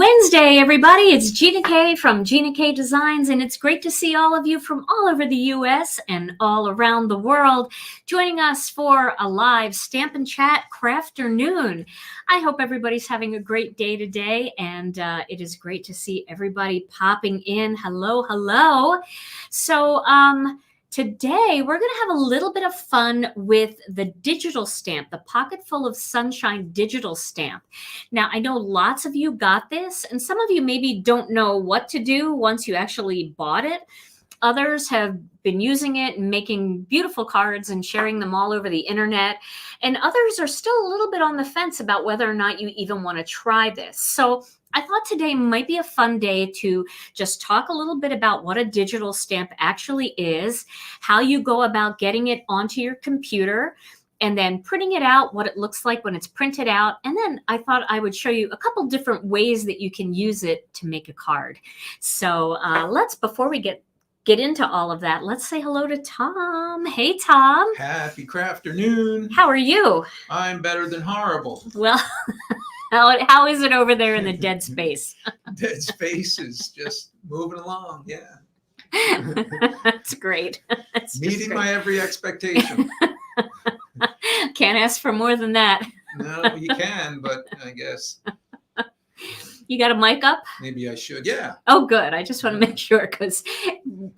Wednesday, everybody. It's Gina K from Gina K Designs, and it's great to see all of you from all over the U.S. and all around the world joining us for a live Stamp and Chat Crafternoon. I hope everybody's having a great day today, and it is great to see everybody popping in. Hello, hello. So, today, we're going to have a little bit of fun with the digital stamp, the Pocket Full of Sunshine digital stamp. Now, I know lots of you got this, and some of you maybe don't know what to do once you actually bought it. Others have been using it and making beautiful cards and sharing them all over the internet. And others are still a little bit on the fence about whether or not you even want to try this. So I thought today might be a fun day to just talk a little bit about what a digital stamp actually is, how you go about getting it onto your computer, and then printing it out, what it looks like when it's printed out. And then I thought I would show you a couple different ways that you can use it to make a card. So before we get into all of that, let's say hello to Tom. Hey, Tom. Happy crafternoon. How are you? I'm better than horrible. Well, how is it over there in the dead space? Dead space is just moving along, yeah. That's great. That's meeting great. My every expectation. Can't ask for more than that. No, you can, but I guess. You got a mic up? Maybe I should, yeah. Oh, good. I just want to make sure because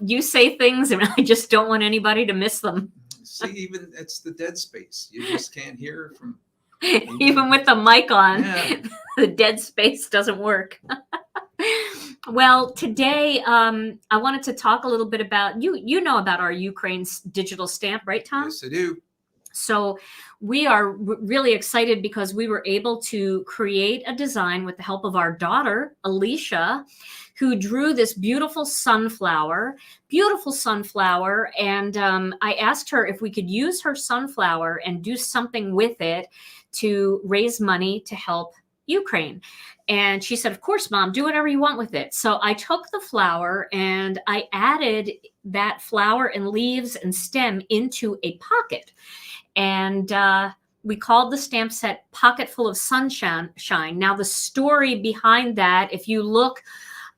you say things and I just don't want anybody to miss them. See, even it's the dead space. You just can't hear from. Even with the mic on, yeah. The dead space doesn't work. Well, today I wanted to talk a little bit about, you know about our Ukraine's digital stamp, right, Tom? Yes, I do. So we are really excited because we were able to create a design with the help of our daughter, Alicia, who drew this beautiful sunflower. And I asked her if we could use her sunflower and do something with it to raise money to help Ukraine. And she said, of course, Mom, do whatever you want with it. So I took the flower and I added that flower and leaves and stem into a pocket. And we called the stamp set Pocket Full of Sunshine. Now, the story behind that, if you look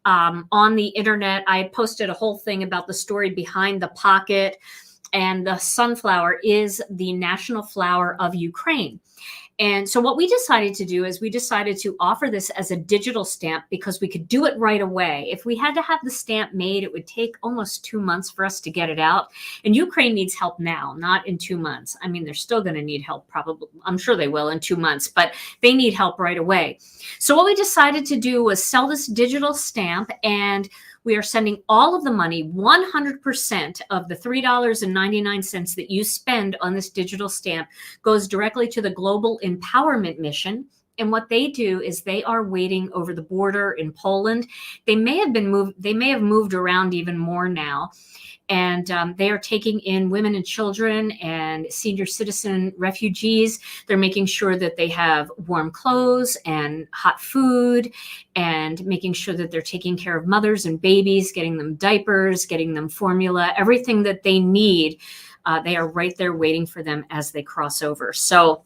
on the internet, I posted a whole thing about the story behind the pocket. And the sunflower is the national flower of Ukraine. And so what we decided to do is we decided to offer this as a digital stamp because we could do it right away. If we had to have the stamp made, it would take almost 2 months for us to get it out. And Ukraine needs help now, not in 2 months. I mean, they're still going to need help probably. I'm sure they will in 2 months, but they need help right away. So what we decided to do was sell this digital stamp, and we are sending all of the money, 100% of the $3.99 that you spend on this digital stamp goes directly to the Global Empowerment Mission. And what they do is they are waiting over the border in Poland. They may have moved around even more now. And they are taking in women and children and senior citizen refugees. They're making sure that they have warm clothes and hot food and making sure that they're taking care of mothers and babies, getting them diapers, getting them formula, everything that they need. They are right there waiting for them as they cross over. So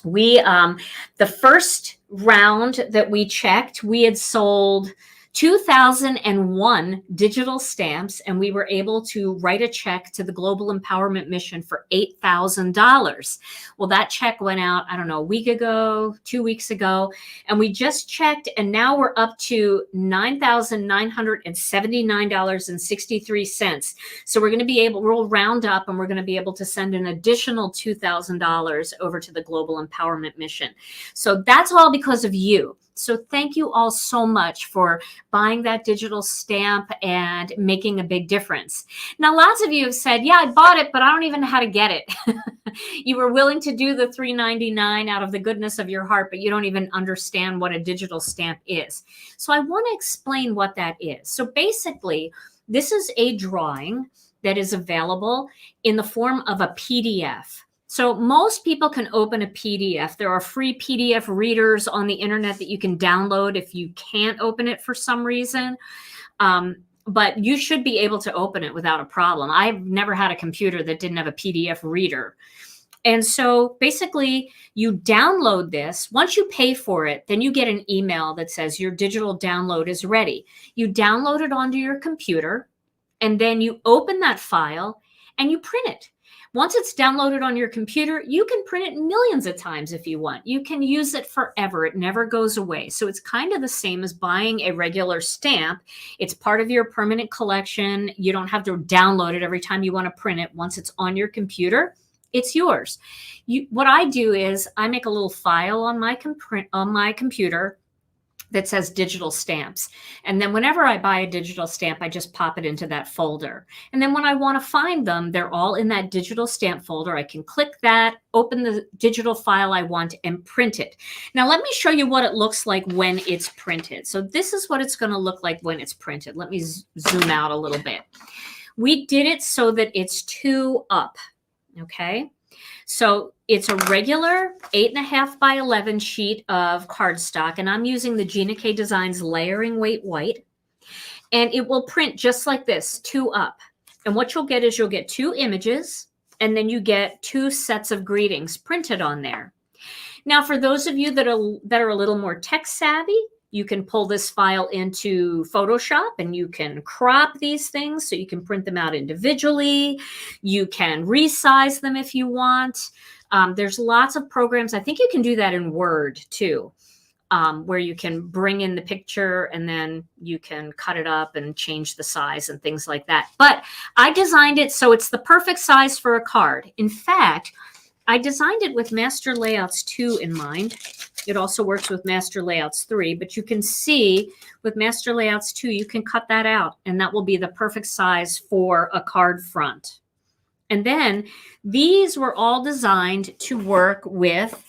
we, the first round that we checked, we had sold 2,001 digital stamps, and we were able to write a check to the Global Empowerment Mission for $8,000. Well, that check went out, I don't know, a week ago, 2 weeks ago, and we just checked, and now we're up to $9,979.63. So we're going to be able, we'll round up, and we're going to be able to send an additional $2,000 over to the Global Empowerment Mission. So that's all because of you. So thank you all so much for buying that digital stamp and making a big difference. Now, lots of you have said, yeah, I bought it, but I don't even know how to get it. You were willing to do the $3.99 out of the goodness of your heart, but you don't even understand what a digital stamp is. So I want to explain what that is. So basically, this is a drawing that is available in the form of a PDF. So most people can open a PDF. There are free PDF readers on the internet that you can download if you can't open it for some reason. But you should be able to open it without a problem. I've never had a computer that didn't have a PDF reader. And so basically you download this. Once you pay for it, then you get an email that says your digital download is ready. You download it onto your computer, and then you open that file and you print it. Once it's downloaded on your computer, you can print it millions of times if you want. You can use it forever. It never goes away. So it's kind of the same as buying a regular stamp. It's part of your permanent collection. You don't have to download it every time you want to print it. Once it's on your computer, it's yours. What I do is I make a little file on my computer that says digital stamps. And then whenever I buy a digital stamp, I just pop it into that folder. And then when I want to find them, they're all in that digital stamp folder. I can click that, open the digital file I want, and print it. Now, let me show you what it looks like when it's printed. So this is what it's going to look like when it's printed. Let me zoom out a little bit. We did it so that it's 2 up. Okay. So it's a regular 8.5 by 11 sheet of cardstock, and I'm using the Gina K Designs Layering Weight White, and it will print just like this, 2 up. And what you'll get is you'll get 2 images, and then you get 2 sets of greetings printed on there. Now, for those of you that are a little more tech savvy, you can pull this file into Photoshop and you can crop these things so you can print them out individually. You can resize them if you want. There's lots of programs. I think you can do that in Word too, where you can bring in the picture and then you can cut it up and change the size and things like that. But I designed it so it's the perfect size for a card. In fact, I designed it with Master Layouts 2 in mind. It also works with Master Layouts 3, but you can see with Master Layouts 2, you can cut that out, and that will be the perfect size for a card front. And then these were all designed to work with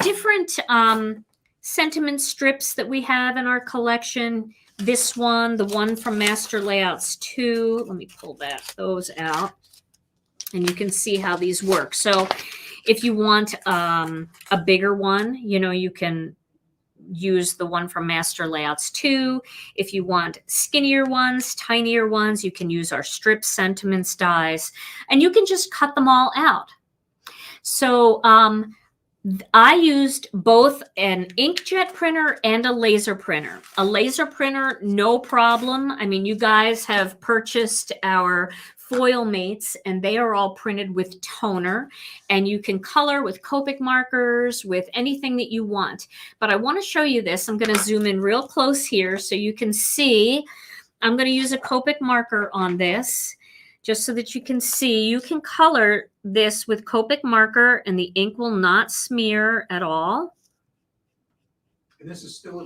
different sentiment strips that we have in our collection. This one, the one from Master Layouts 2, let me pull those out, and you can see how these work. So if you want a bigger one, you can use the one from Master Layouts 2. If you want skinnier ones, tinier ones, you can use our strip sentiments dies, and you can just cut them all out. So I used both an inkjet printer and a laser printer. A laser printer, no problem. I mean, you guys have purchased our foil mates, and they are all printed with toner, and you can color with Copic markers, with anything that you want. But I want to show you this. I'm going to zoom in real close here so you can see. I'm going to use a Copic marker on this just so that you can see. You can color this with Copic marker and the ink will not smear at all. And this is still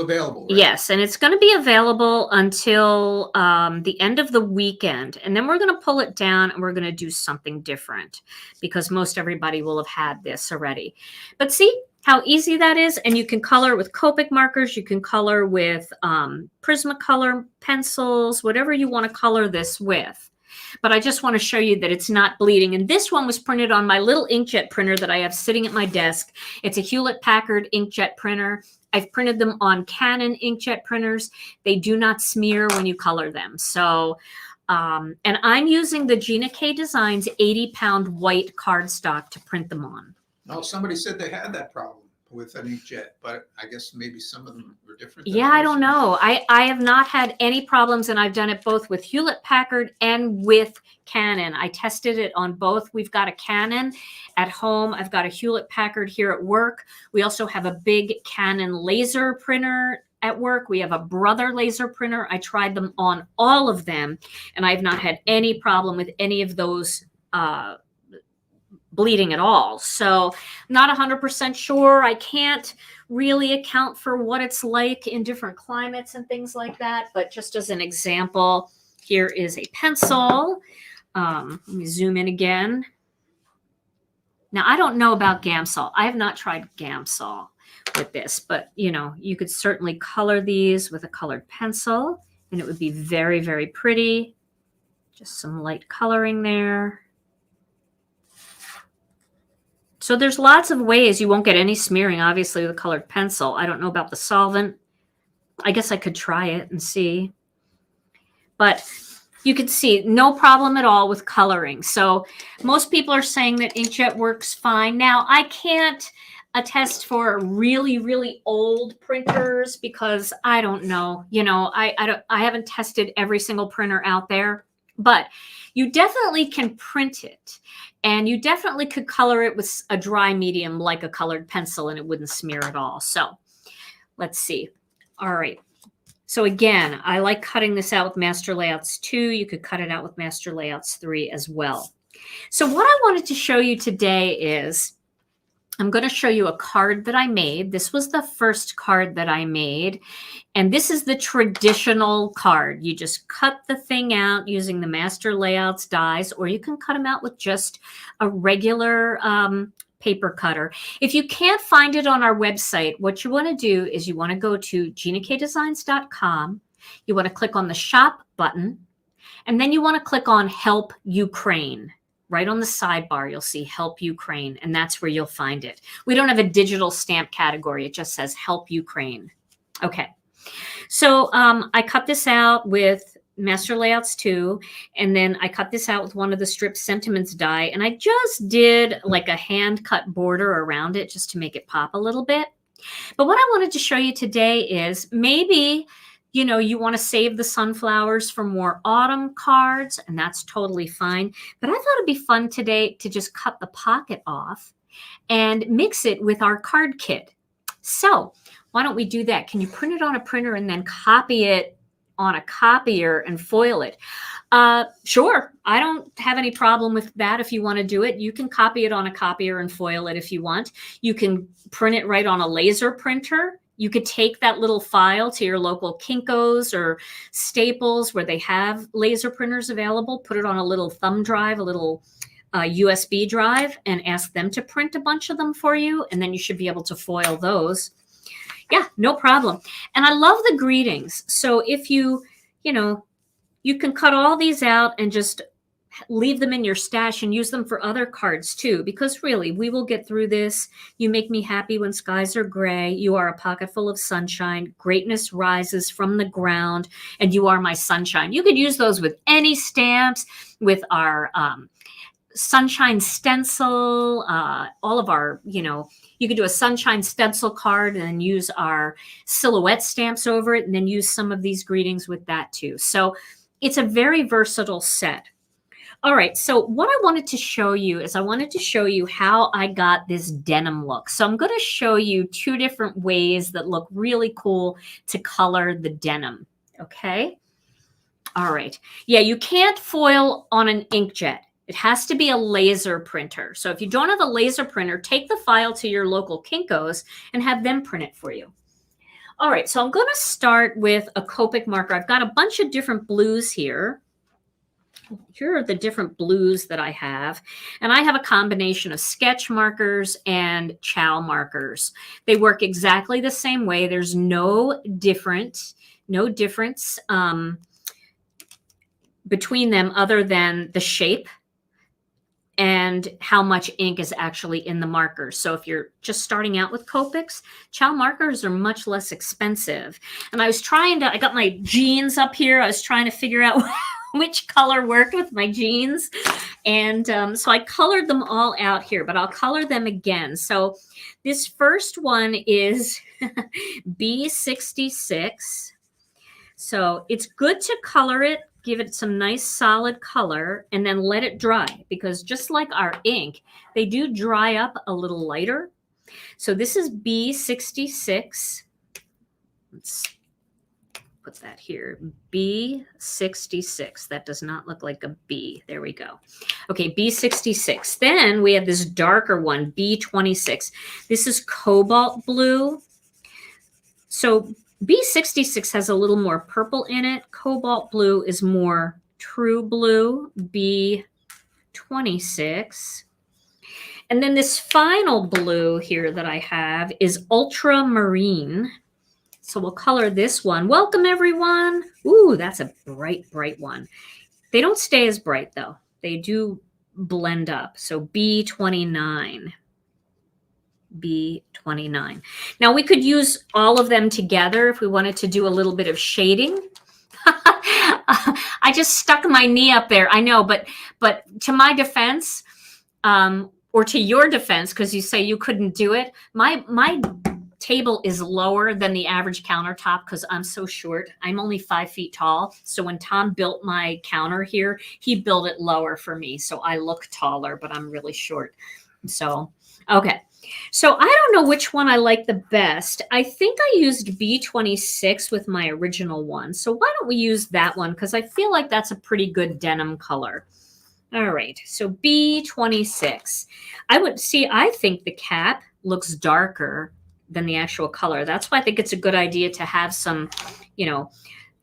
available, right? Yes, and it's going to be available until the end of the weekend. And then we're going to pull it down and we're going to do something different because most everybody will have had this already. But see how easy that is? And you can color with Copic markers. You can color with Prismacolor pencils, whatever you want to color this with. But I just want to show you that it's not bleeding. And this one was printed on my little inkjet printer that I have sitting at my desk. It's a Hewlett-Packard inkjet printer. I've printed them on Canon inkjet printers. They do not smear when you color them. So, and I'm using the Gina K Designs 80-pound white cardstock to print them on. No, somebody said they had that problem with an inkjet, but I guess maybe some of them were different. Yeah, I don't know. I have not had any problems, and I've done it both with Hewlett-Packard and with Canon. I tested it on both. We've got a Canon at home. I've got a Hewlett-Packard here at work. We also have a big Canon laser printer at work. We have a Brother laser printer. I tried them on all of them, and I've not had any problem with any of those bleeding at all. So not 100% sure. I can't really account for what it's like in different climates and things like that. But just as an example, here is a pencil. Let me zoom in again. Now, I don't know about Gamsol. I have not tried Gamsol with this, but you could certainly color these with a colored pencil and it would be very, very pretty. Just some light coloring there. So there's lots of ways you won't get any smearing, obviously, with a colored pencil. I don't know about the solvent. I guess I could try it and see. But you can see no problem at all with coloring. So most people are saying that inkjet works fine. Now, I can't attest for really, really old printers because I don't know. You know, I haven't tested every single printer out there, but you definitely can print it, and you definitely could color it with a dry medium like a colored pencil, and it wouldn't smear at all. So let's see. All right. So again, I like cutting this out with Master Layouts 2. You could cut it out with Master Layouts 3 as well. So what I wanted to show you today is I'm going to show you a card that I made. This was the first card that I made. And this is the traditional card. You just cut the thing out using the Master Layouts dies, or you can cut them out with just a regular paper cutter. If you can't find it on our website, what you want to do is you want to go to ginakdesigns.com. You want to click on the shop button, and then you want to click on Help Ukraine. Right on the sidebar, you'll see Help Ukraine, and that's where you'll find it. We don't have a digital stamp category. It just says Help Ukraine. Okay. So I cut this out with Master Layouts 2, and then I cut this out with one of the strip sentiments die, and I just did like a hand cut border around it just to make it pop a little bit. But what I wanted to show you today is maybe, you know, you want to save the sunflowers for more autumn cards, and that's totally fine. But I thought it'd be fun today to just cut the pocket off and mix it with our card kit. So why don't we do that? Can you print it on a printer and then copy it on a copier and foil it? Sure. I don't have any problem with that. If you want to do it, you can copy it on a copier and foil it if you want. You can print it right on a laser printer. You could take that little file to your local Kinko's or Staples where they have laser printers available, put it on a little thumb drive, a little USB drive, and ask them to print a bunch of them for you. And then you should be able to foil those. Yeah, no problem. And I love the greetings. So if you can cut all these out and just leave them in your stash and use them for other cards too, because really, we will get through this. You make me happy when skies are gray. You are a pocket full of sunshine. Greatness rises from the ground, and you are my sunshine. You could use those with any stamps, with our sunshine stencil, all of our, you could do a sunshine stencil card and then use our silhouette stamps over it, and then use some of these greetings with that too. So it's a very versatile set. All right, so what I wanted to show you is I wanted to show you how I got this denim look. So I'm going to show you two different ways that look really cool to color the denim, okay? All right. Yeah, you can't foil on an inkjet. It has to be a laser printer. So if you don't have a laser printer, take the file to your local Kinko's and have them print it for you. All right, so I'm going to start with a Copic marker. I've got a bunch of different blues here. Here are the different blues that I have. And I have a combination of sketch markers and chow markers. They work exactly the same way. There's no difference between them other than the shape and how much ink is actually in the markers. So if you're just starting out with Copics, chow markers are much less expensive. And I got my jeans up here. I was trying to figure out which color worked with my jeans. And so I colored them all out here, but I'll color them again. So this first one is B66. So it's good to color it, give it some nice solid color, and then let it dry, because just like our ink, they do dry up a little lighter. So this is B66. Let's put that here, B66. That does not look like a B. There we go. Okay, B66. Then we have this darker one, B26. This is Cobalt Blue. So B66 has a little more purple in it. Cobalt Blue is more true blue, B26. And then this final blue here that I have is Ultramarine. So we'll color this one. Welcome, everyone. Ooh, that's a bright, bright one. They don't stay as bright, though. They do blend up. So B29. B29. Now, we could use all of them together if we wanted to do a little bit of shading. I just stuck my knee up there. I know, but to my defense, or to your defense, because you say you couldn't do it, my table is lower than the average countertop because I'm so short. I'm only 5 feet tall. So when Tom built my counter here, he built it lower for me. So I look taller, but I'm really short. So, okay. So I don't know which one I like the best. I think I used B26 with my original one. So why don't we use that one? Because I feel like that's a pretty good denim color. All right. So B26. I think the cap looks darker than the actual color. That's why I think it's a good idea to have some,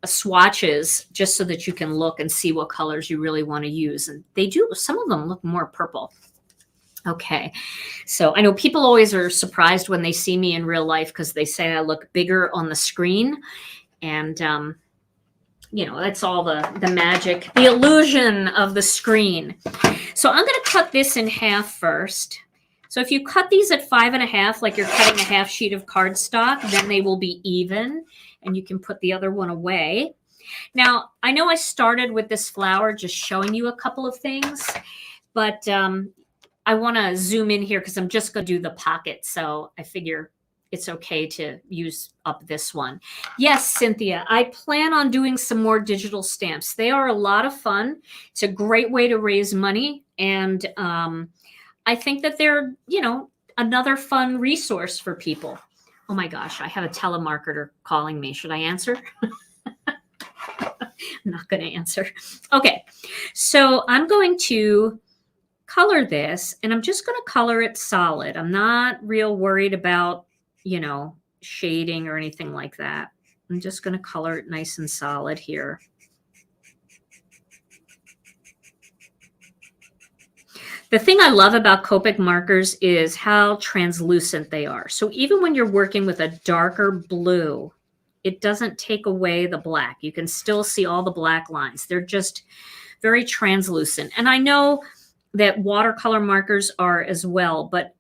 swatches just so that you can look and see what colors you really want to use. And they do, some of them look more purple. Okay. So I know people always are surprised when they see me in real life because they say I look bigger on the screen. And, that's all the magic, the illusion of the screen. So I'm going to cut this in half first. So if you cut these at 5.5, like you're cutting a half sheet of cardstock, then they will be even and you can put the other one away. Now, I know I started with this flower just showing you a couple of things, but I want to zoom in here because I'm just going to do the pocket. So I figure it's okay to use up this one. Yes, Cynthia, I plan on doing some more digital stamps. They are a lot of fun. It's a great way to raise money. And I think that they're, another fun resource for people. Oh my gosh, I have a telemarketer calling me. Should I answer? I'm not going to answer. Okay, so I'm going to color this, and I'm just going to color it solid. I'm not real worried about, shading or anything like that. I'm just going to color it nice and solid here. The thing I love about Copic markers is how translucent they are. So even when you're working with a darker blue, it doesn't take away the black. You can still see all the black lines. They're just very translucent. And I know that watercolor markers are as well, but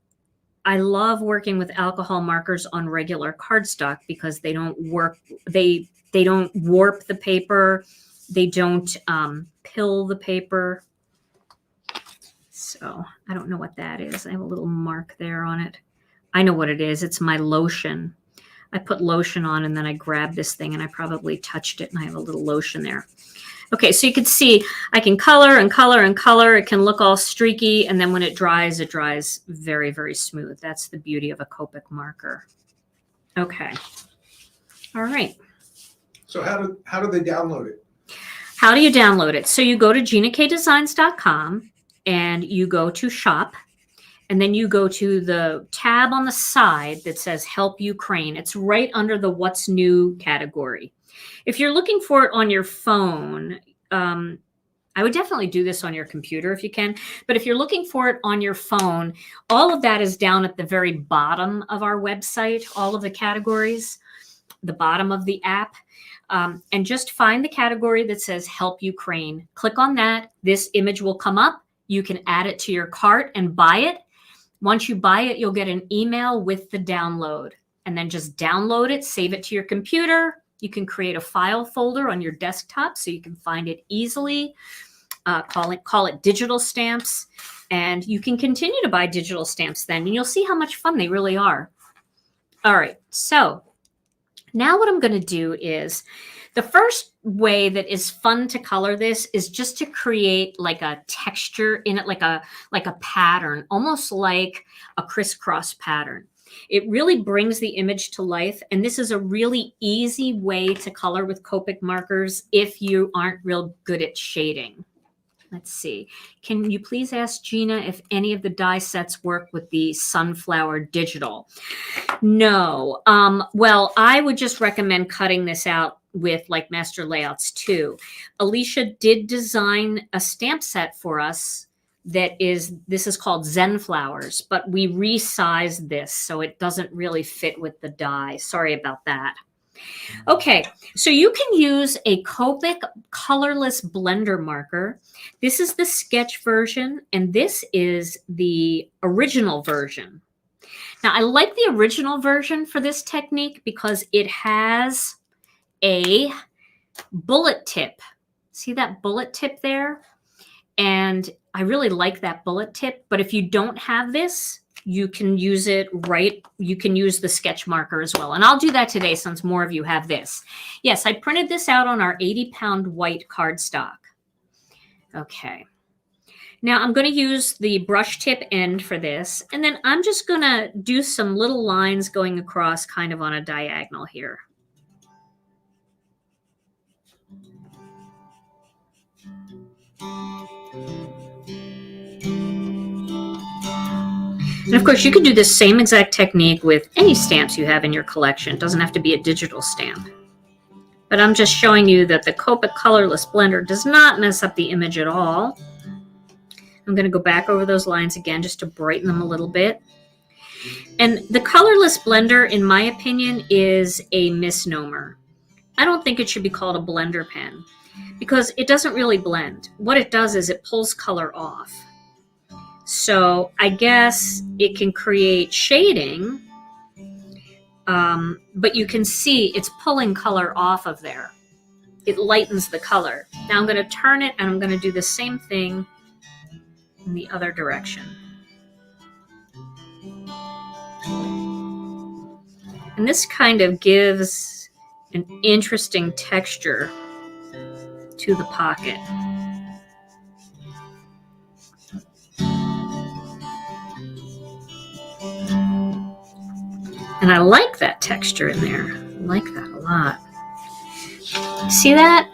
I love working with alcohol markers on regular cardstock because they don't work. They don't warp the paper. They don't pill the paper. So I don't know what that is. I have a little mark there on it. I know what it is. It's my lotion. I put lotion on and then I grabbed this thing and I probably touched it and I have a little lotion there. Okay, so you can see I can color and color and color. It can look all streaky, and then when it dries very, very smooth. That's the beauty of a Copic marker. Okay. All right. So how do they download it? How do you download it? So you go to GinaKDesigns.com and you go to Shop, and then you go to the tab on the side that says Help Ukraine. It's right under the What's New category. If you're looking for it on your phone, I would definitely do this on your computer if you can. But if you're looking for it on your phone, all of that is down at the very bottom of our website, all of the categories, the bottom of the app. And just find the category that says Help Ukraine. Click on that. This image will come up. You can add it to your cart and buy it. Once you buy it, you'll get an email with the download. And then just download it, save it to your computer. You can create a file folder on your desktop so you can find it easily. Call it digital stamps. And you can continue to buy digital stamps then, and you'll see how much fun they really are. All right, so now what I'm going to do is, the first way that is fun to color this is just to create like a texture in it, like a pattern, almost like a crisscross pattern. It really brings the image to life, and this is a really easy way to color with Copic markers if you aren't real good at shading. Let's see. Can you please ask Gina if any of the die sets work with the Sunflower Digital? No. Well, I would just recommend cutting this out with like Master Layouts 2. Alicia did design a stamp set for us this is called Zen Flowers, but we resized this so it doesn't really fit with the die. Sorry about that. Okay, so you can use a Copic Colorless Blender marker. This is the sketch version, and this is the original version. Now, I like the original version for this technique because it has a bullet tip. See that bullet tip there? And I really like that bullet tip, but if you don't have this, you can use it you can use the sketch marker as well. And I'll do that today since more of you have this. Yes, I printed this out on our 80-pound white cardstock. Okay. Now I'm going to use the brush tip end for this, and then I'm just going to do some little lines going across kind of on a diagonal here. And of course, you could do the same exact technique with any stamps you have in your collection. It doesn't have to be a digital stamp. But I'm just showing you that the Copic Colorless Blender does not mess up the image at all. I'm going to go back over those lines again just to brighten them a little bit. And the Colorless Blender, in my opinion, is a misnomer. I don't think it should be called a blender pen because it doesn't really blend. What it does is it pulls color off. So I guess it can create shading, but you can see it's pulling color off of there. It lightens the color. Now I'm going to turn it and I'm going to do the same thing in the other direction. And this kind of gives an interesting texture to the pocket. And I like that texture in there. I like that a lot. See that?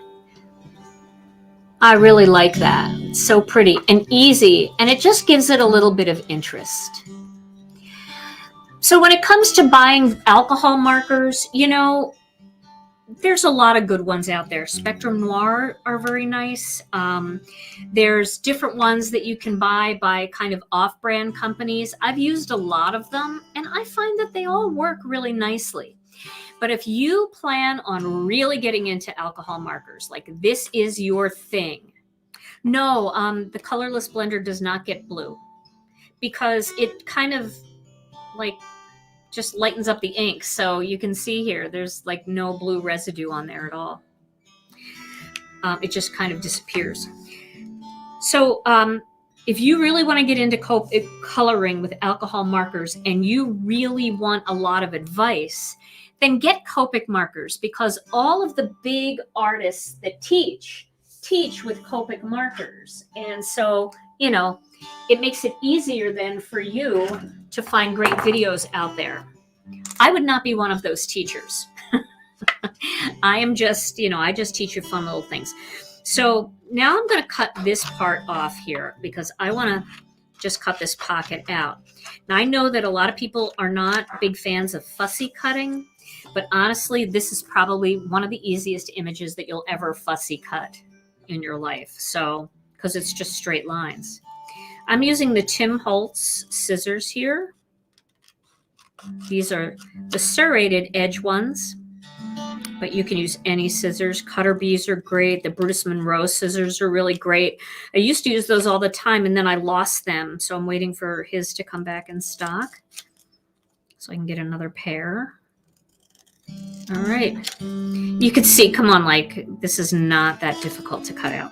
I really like that. It's so pretty and easy, and it just gives it a little bit of interest. So when it comes to buying alcohol markers, you know, there's a lot of good ones out there. Spectrum Noir are very nice. There's different ones that you can buy by kind of off-brand companies. I've used a lot of them, and I find that they all work really nicely. But if you plan on really getting into alcohol markers, like this is your thing, no, the Colorless Blender does not get blue because it kind of like just lightens up the ink. So you can see here, there's like no blue residue on there at all. It just kind of disappears. So if you really want to get into coloring with alcohol markers and you really want a lot of advice, then get Copic markers, because all of the big artists that teach with Copic markers. And so, you know, it makes it easier then for you to find great videos out there. I would not be one of those teachers. I am just, you know, I just teach you fun little things. So now I'm going to cut this part off here because I want to just cut this pocket out. Now I know that a lot of people are not big fans of fussy cutting, but honestly, this is probably one of the easiest images that you'll ever fussy cut in your life. So, because it's just straight lines. I'm using the Tim Holtz scissors here. These are the serrated edge ones, but you can use any scissors. Cutter bees are great. The Brutus Monroe scissors are really great. I used to use those all the time, and then I lost them. So I'm waiting for his to come back in stock so I can get another pair. All right. You can see, come on, like this is not that difficult to cut out.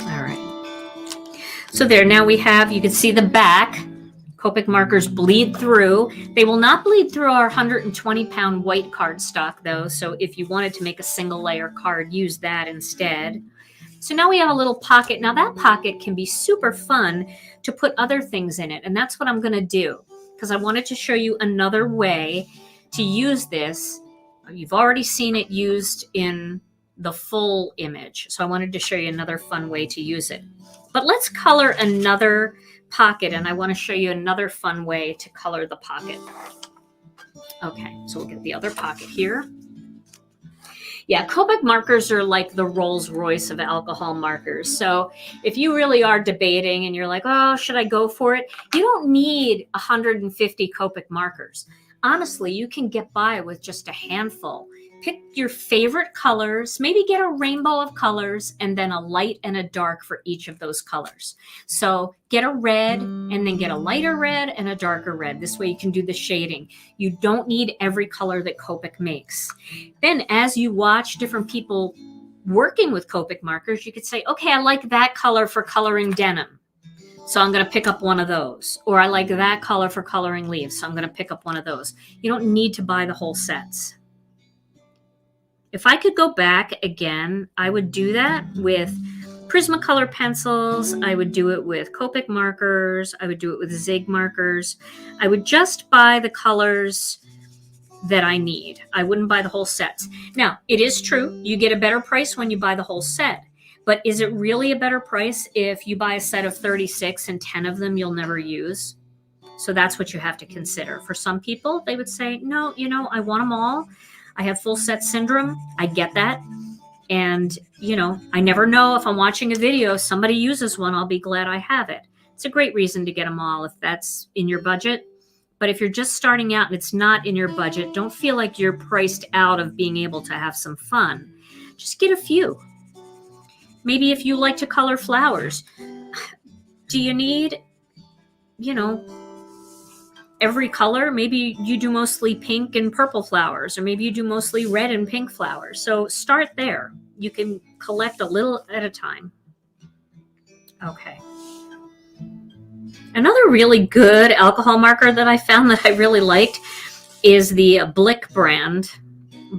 All right. So there, now we have, you can see the back. Copic markers bleed through. They will not bleed through our 120-pound white cardstock though. So if you wanted to make a single layer card, use that instead. So now we have a little pocket. Now that pocket can be super fun to put other things in it. And that's what I'm going to do, because I wanted to show you another way to use this. You've already seen it used in the full image. So I wanted to show you another fun way to use it. But let's color another pocket, and I want to show you another fun way to color the pocket. Okay, so we'll get the other pocket here. Yeah, Copic markers are like the Rolls Royce of alcohol markers. So if you really are debating and you're like, oh, should I go for it? You don't need 150 Copic markers. honestly, you can get by with just a handful. Pick your favorite colors, maybe get a rainbow of colors, and then a light and a dark for each of those colors. So get a red and then get a lighter red and a darker red. This way you can do the shading. You don't need every color that Copic makes. Then as you watch different people working with Copic markers, you could say, okay, I like that color for coloring denim, so I'm going to pick up one of those. Or I like that color for coloring leaves, so I'm going to pick up one of those. You don't need to buy the whole sets. If I could go back again, I would do that with Prismacolor pencils. I would do it with Copic markers. I would do it with Zig markers. I would just buy the colors that I need. I wouldn't buy the whole sets. Now, it is true, you get a better price when you buy the whole set. But is it really a better price if you buy a set of 36 and 10 of them you'll never use? So that's what you have to consider. For some people, they would say, no, you know, I want them all. I have full set syndrome. I get that. And, you know, I never know if I'm watching a video, somebody uses one, I'll be glad I have it. It's a great reason to get them all if that's in your budget. But if you're just starting out and it's not in your budget, don't feel like you're priced out of being able to have some fun. Just get a few. Maybe if you like to color flowers, do you need, you know, every color? Maybe you do mostly pink and purple flowers, or maybe you do mostly red and pink flowers. So start there. You can collect a little at a time. Okay. Another really good alcohol marker that I found that I really liked is the Blick brand.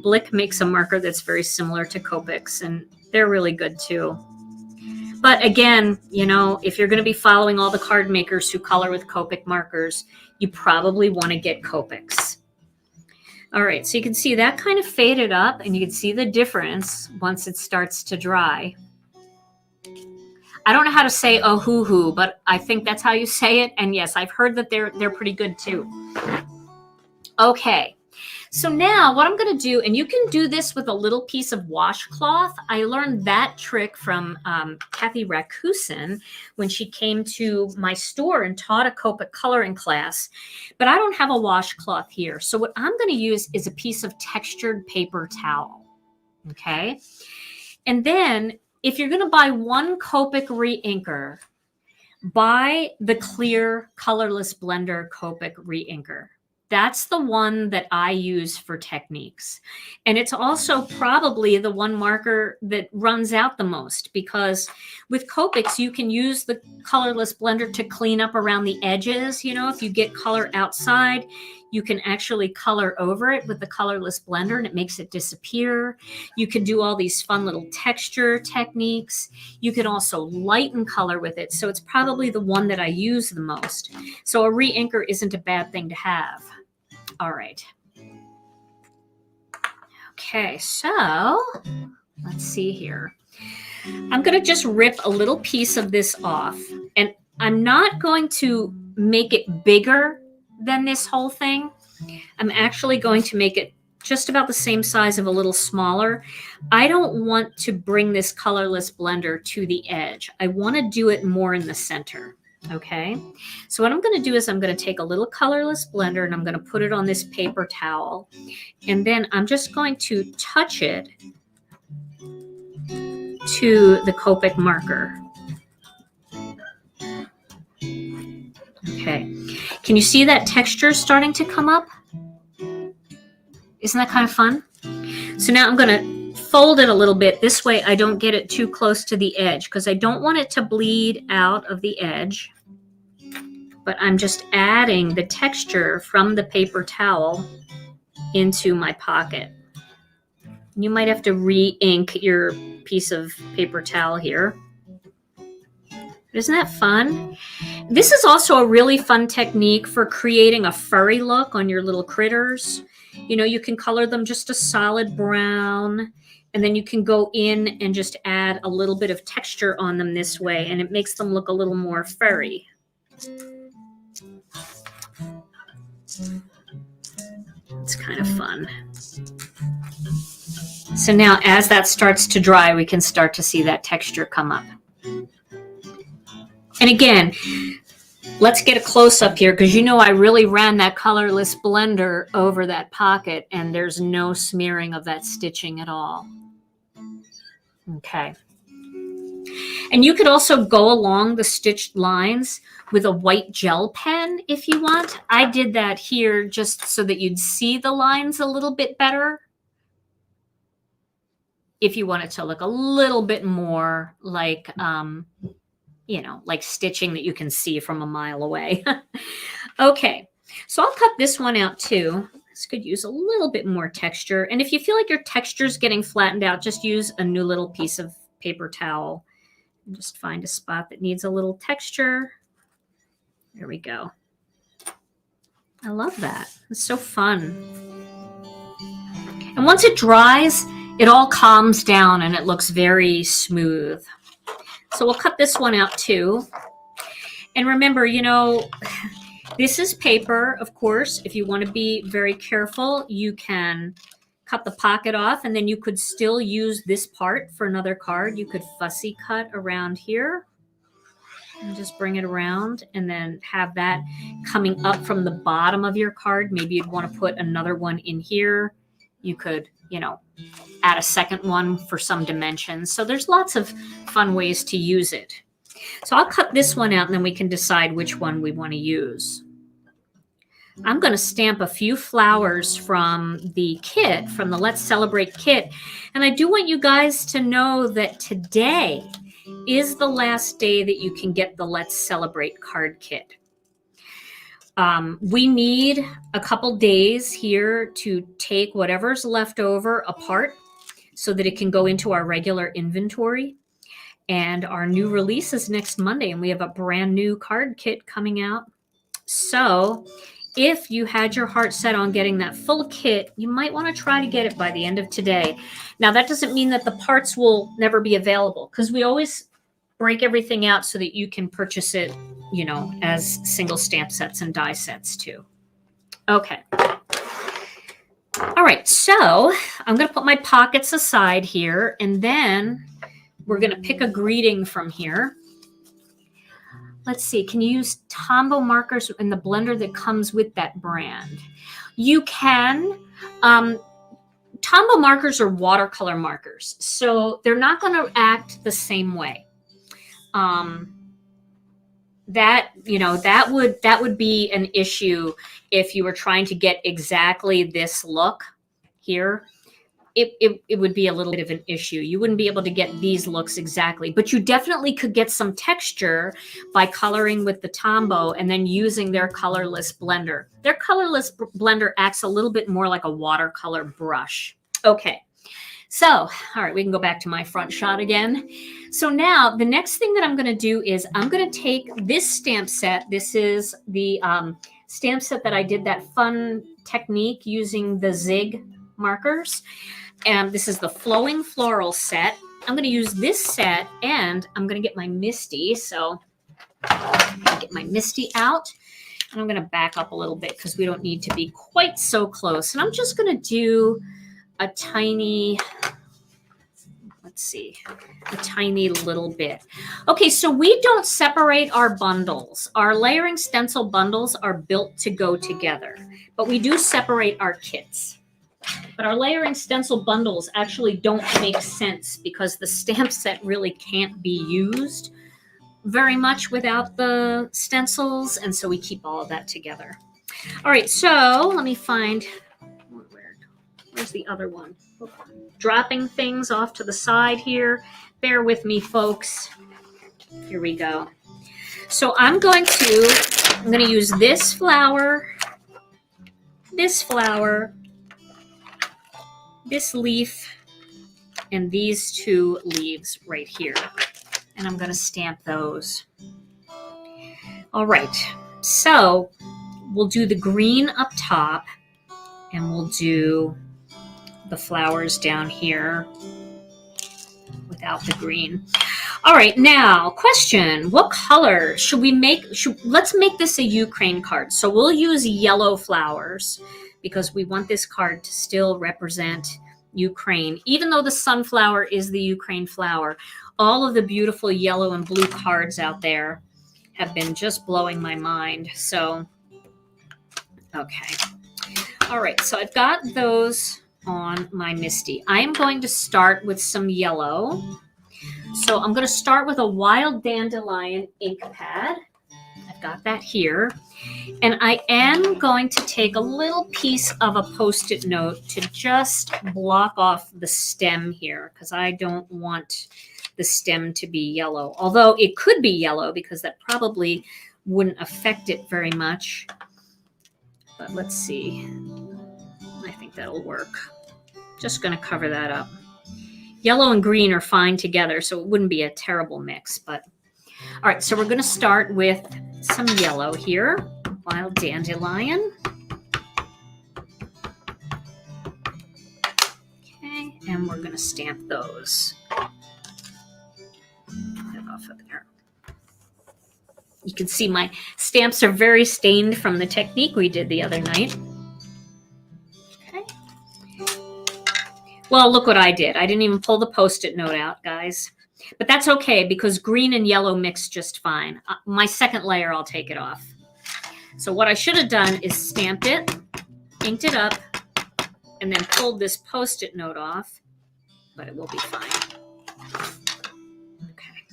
Blick makes a marker that's very similar to Copic's, and they're really good too. But again, you know, if you're going to be following all the card makers who color with Copic markers, you probably want to get Copic's. All right, so you can see that kind of faded up, and you can see the difference once it starts to dry. I don't know how to say oh hoo hoo, but I think that's how you say it. And yes, I've heard that they're pretty good too. Okay. So now what I'm going to do, and you can do this with a little piece of washcloth. I learned that trick from Kathy Rakusin when she came to my store and taught a Copic coloring class. But I don't have a washcloth here. So what I'm going to use is a piece of textured paper towel. Okay. And then if you're going to buy one Copic re-inker, buy the clear Colorless Blender Copic re-inker. That's the one that I use for techniques. And it's also probably the one marker that runs out the most, because with Copics, you can use the Colorless Blender to clean up around the edges. You know, if you get color outside, you can actually color over it with the Colorless Blender and it makes it disappear. You can do all these fun little texture techniques. You can also lighten color with it. So it's probably the one that I use the most. So a re-inker isn't a bad thing to have. All right. Okay, so let's see here. I'm going to just rip a little piece of this off, and I'm not going to make it bigger than this whole thing. I'm actually going to make it just about the same size of a little smaller. I don't want to bring this Colorless Blender to the edge. I want to do it more in the center. Okay, so what I'm going to do is I'm going to take a little Colorless Blender and I'm going to put it on this paper towel, and then I'm just going to touch it to the Copic marker. Okay, can you see that texture starting to come up? Isn't that kind of fun? So now I'm going to fold it a little bit. This way I don't get it too close to the edge, because I don't want it to bleed out of the edge. But I'm just adding the texture from the paper towel into my pocket. You might have to re-ink your piece of paper towel here. Isn't that fun? This is also a really fun technique for creating a furry look on your little critters. You know, you can color them just a solid brown, and then you can go in and just add a little bit of texture on them this way, and it makes them look a little more furry. It's kind of fun. So now as that starts to dry, we can start to see that texture come up. And again, Let's get a close-up here, because you know I really ran that colorless blender over that pocket, and there's no smearing of that stitching at all. Okay. And you could also go along the stitched lines with a white gel pen if you want. I did that here just so that you'd see the lines a little bit better. If you want it to look a little bit more like, you know, like stitching that you can see from a mile away. Okay, so I'll cut this one out too. This could use a little bit more texture. And if you feel like your texture's getting flattened out, just use a new little piece of paper towel. And just find a spot that needs a little texture. There we go. I love that. It's so fun. And once it dries, it all calms down and it looks very smooth. So we'll cut this one out too. And remember, you know, this is paper, of course. If you want to be very careful, you can cut the pocket off, and then you could still use this part for another card. You could fussy cut around here and just bring it around, and then have that coming up from the bottom of your card. Maybe you'd want to put another one in here. You could, you know, add a second one for some dimensions. So there's lots of fun ways to use it. So I'll cut this one out, and then we can decide which one we want to use. I'm going to stamp a few flowers from the kit, from the Let's Celebrate kit. And I do want you guys to know that today is the last day that you can get the Let's Celebrate card kit. We need a couple days here to take whatever's left over apart so that it can go into our regular inventory. And our new release is next Monday, and we have a brand new card kit coming out. So if you had your heart set on getting that full kit, you might want to try to get it by the end of today. Now, that doesn't mean that the parts will never be available, because we always break everything out so that you can purchase it, you know, as single stamp sets and die sets too. Okay. All right, so I'm going to put my pockets aside here, and then we're going to pick a greeting from here. Let's see, can you use Tombow markers in the blender that comes with that brand? You can. Tombow markers are watercolor markers, so they're not going to act the same way. That, you know, that would be an issue if you were trying to get exactly this look here. It would be a little bit of an issue. You wouldn't be able to get these looks exactly, but you definitely could get some texture by coloring with the Tombow and then using their colorless blender. Their colorless blender acts a little bit more like a watercolor brush. Okay, so, all right, we can go back to my front shot again. So now the next thing that I'm going to do is I'm going to take this stamp set. This is the stamp set that I did that fun technique using the zig markers. And this is the Flowing Floral set. I'm going to use this set, and I'm going to get my Misty. So I'm going to get my Misty out, and I'm going to back up a little bit because we don't need to be quite so close. And I'm just going to do a tiny, let's see, a tiny little bit. Okay, so we don't separate our bundles. Our layering stencil bundles are built to go together, but we do separate our kits. But our layering stencil bundles actually don't make sense because the stamp set really can't be used very much without the stencils, and so we keep all of that together. All right, so let me find, where's the other one? Dropping things off to the side here. Bear with me, folks. Here we go. So I'm going to use this flower, this leaf, and these two leaves right here. And I'm going to stamp those. All right, so we'll do the green up top, and we'll do the flowers down here without the green. All right, now question, what color should we make? Let's make this a Ukraine card. So we'll use yellow flowers because we want this card to still represent Ukraine. Even though the sunflower is the Ukraine flower, all of the beautiful yellow and blue cards out there have been just blowing my mind. So, okay. All right, so I've got those on my Misty. I am going to start with some yellow. So I'm going to start with a Wild Dandelion ink pad. I've got that here. And I am going to take a little piece of a Post-it note to just block off the stem here, because I don't want the stem to be yellow. Although it could be yellow, because that probably wouldn't affect it very much. But let's see. I think that'll work. Just going to cover that up. Yellow and green are fine together, so it wouldn't be a terrible mix. But all right, so we're going to start with some yellow here. Wild Dandelion. Okay, and we're going to stamp those. Get off of there. You can see my stamps are very stained from the technique we did the other night. Well, look what I did. I didn't even pull the Post-it note out, guys. But that's okay, because green and yellow mix just fine. My second layer, I'll take it off. So what I should have done is stamped it, inked it up, and then pulled this Post-it note off. But it will be fine. Okay.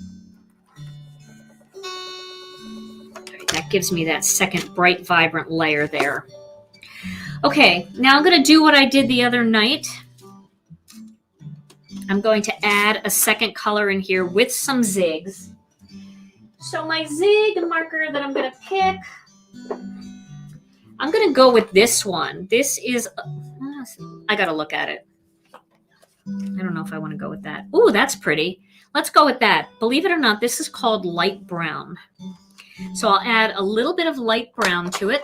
All right, that gives me that second bright, vibrant layer there. Okay, now I'm going to do what I did the other night. I'm going to add a second color in here with some zigs. So my zig marker that I'm going to pick, I'm going to go with this one. This is, I got to look at it. I don't know if I want to go with that. Ooh, that's pretty. Let's go with that. Believe it or not, this is called light brown. So I'll add a little bit of light brown to it.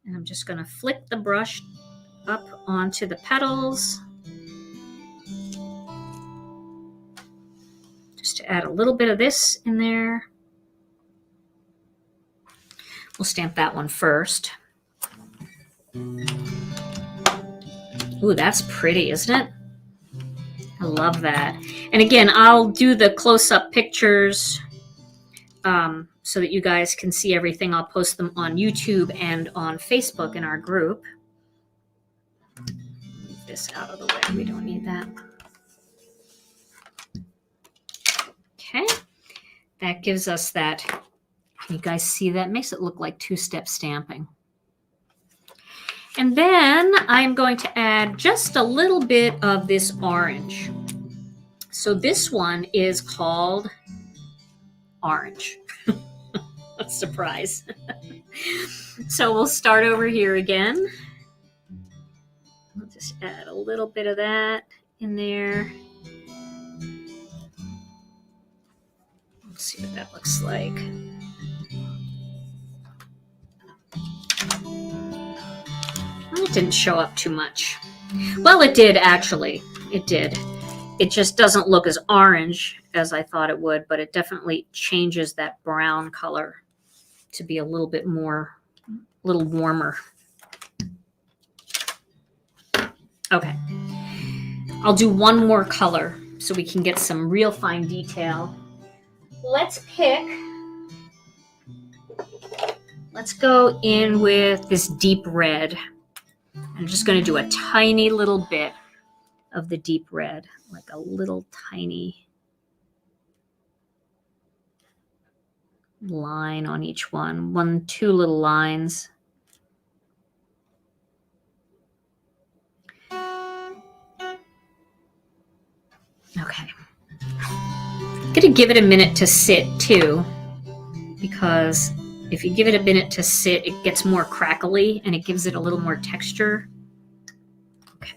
And I'm just going to flick the brush up onto the petals. Just to add a little bit of this in there. We'll stamp that one first. Ooh, that's pretty, isn't it? I love that. And again, I'll do the close-up pictures so that you guys can see everything. I'll post them on YouTube and on Facebook in our group. Move this out of the way. We don't need that. Okay, that gives us that. Can you guys see that? Makes it look like two-step stamping. And then I'm going to add just a little bit of this orange. So this one is called Orange. Surprise. So we'll start over here again. We'll just add a little bit of that in there. Let's see what that looks like. It didn't show up too much. Well, it did actually. It did. It just doesn't look as orange as I thought it would, but it definitely changes that brown color to be a little bit more, a little warmer. Okay. I'll do one more color so we can get some real fine detail. Let's go in with this deep red. I'm just going to do a tiny little bit of the deep red, like a little tiny line on each one. Two little lines. Okay. I'm going to give it a minute to sit too, because if you give it a minute to sit, it gets more crackly and it gives it a little more texture. Okay.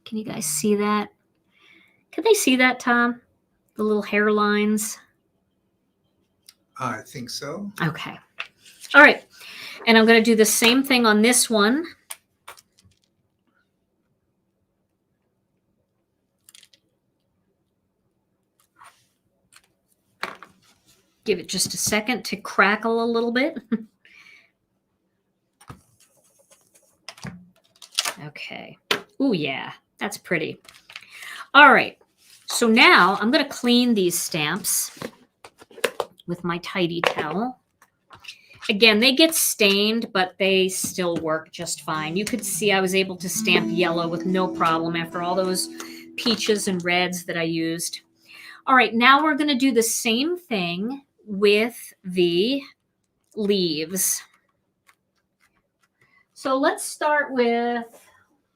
Can you guys see that? Can they see that, Tom? The little hairlines? I think so. Okay. All right. And I'm going to do the same thing on this one. Give it just a second to crackle a little bit. Okay. Ooh, yeah, that's pretty. All right. So now I'm going to clean these stamps with my tidy towel. Again, they get stained, but they still work just fine. You could see I was able to stamp yellow with no problem after all those peaches and reds that I used. All right, now we're going to do the same thing with the leaves. So let's start with,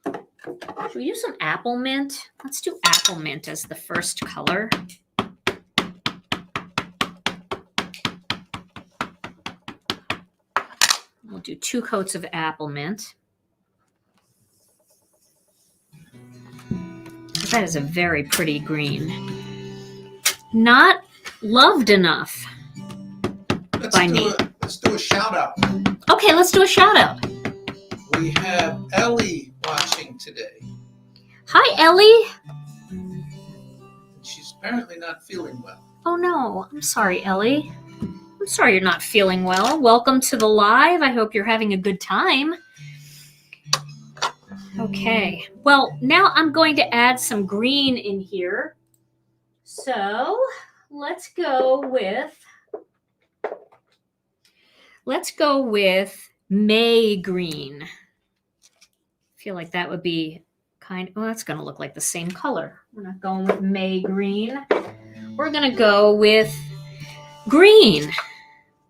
should we use some Applemint? Let's do Applemint as the first color. We'll do 2 coats of Applemint. That is a very pretty green. Not loved enough by me. Let's do a shout out. Okay, let's do a shout out. We have Ellie watching today. Hi, Ellie. She's apparently not feeling well. Oh no, I'm sorry, Ellie. I'm sorry you're not feeling well. Welcome to the live. I hope you're having a good time. Okay, well, now I'm going to add some green in here. So let's go with May green. I feel like that would be that's going to look like the same color. We're not going with May green. We're going to go with green.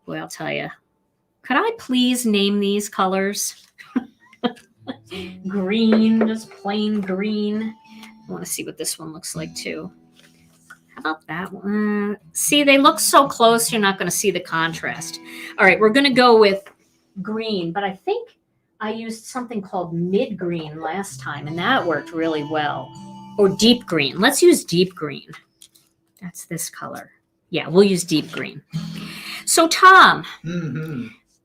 Boy, I'll tell you. Could I please name these colors? Green, just plain green. I want to see what this one looks like too. How about that one? See, they look so close, you're not going to see the contrast. All right, we're going to go with green, but I think I used something called mid green last time, and that worked really well. Or deep green. Let's use deep green. That's this color. Yeah, we'll use deep green. So, Tom,